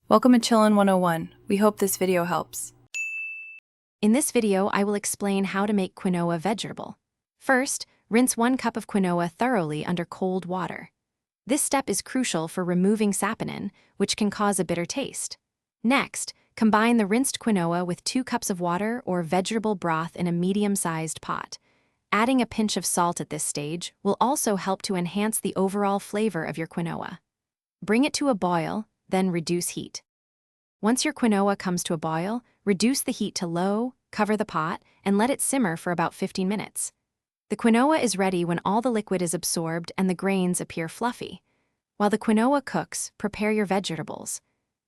Welcome to Chillin' 101. We hope this video helps. In this video, I will explain how to make quinoa vegetable. First, rinse 1 cup of quinoa thoroughly under cold water. This step is crucial for removing saponin, which can cause a bitter taste. Next, combine the rinsed quinoa with 2 cups of water or vegetable broth in a medium-sized pot. Adding a pinch of salt at this stage will also help to enhance the overall flavor of your quinoa. Bring it to a boil, then reduce heat. Once your quinoa comes to a boil, reduce the heat to low, cover the pot, and let it simmer for about 15 minutes. The quinoa is ready when all the liquid is absorbed and the grains appear fluffy. While the quinoa cooks, prepare your vegetables.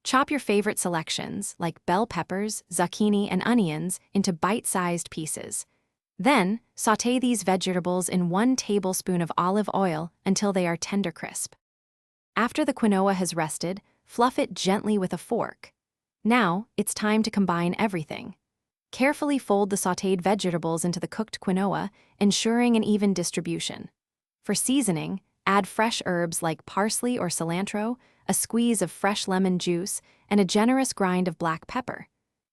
Chop your favorite selections, like bell peppers, zucchini, and onions, into bite-sized pieces. Then, sauté these vegetables in 1 tablespoon of olive oil until they are tender crisp. After the quinoa has rested, fluff it gently with a fork. Now, it's time to combine everything. Carefully fold the sautéed vegetables into the cooked quinoa, ensuring an even distribution. For seasoning, add fresh herbs like parsley or cilantro, a squeeze of fresh lemon juice, and a generous grind of black pepper.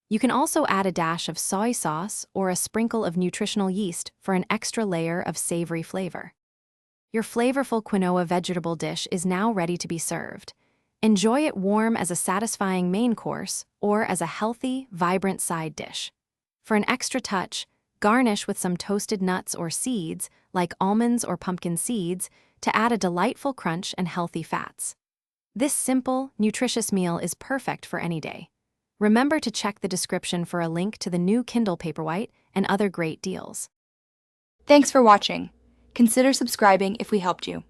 You can also add a dash of soy sauce or a sprinkle of nutritional yeast for an extra layer of savory flavor. Your flavorful quinoa vegetable dish is now ready to be served. Enjoy it warm as a satisfying main course or as a healthy, vibrant side dish. For an extra touch, garnish with some toasted nuts or seeds, like almonds or pumpkin seeds, to add a delightful crunch and healthy fats. This simple, nutritious meal is perfect for any day. Remember to check the description for a link to the new Kindle Paperwhite and other great deals. Thanks for watching. Consider subscribing if we helped you.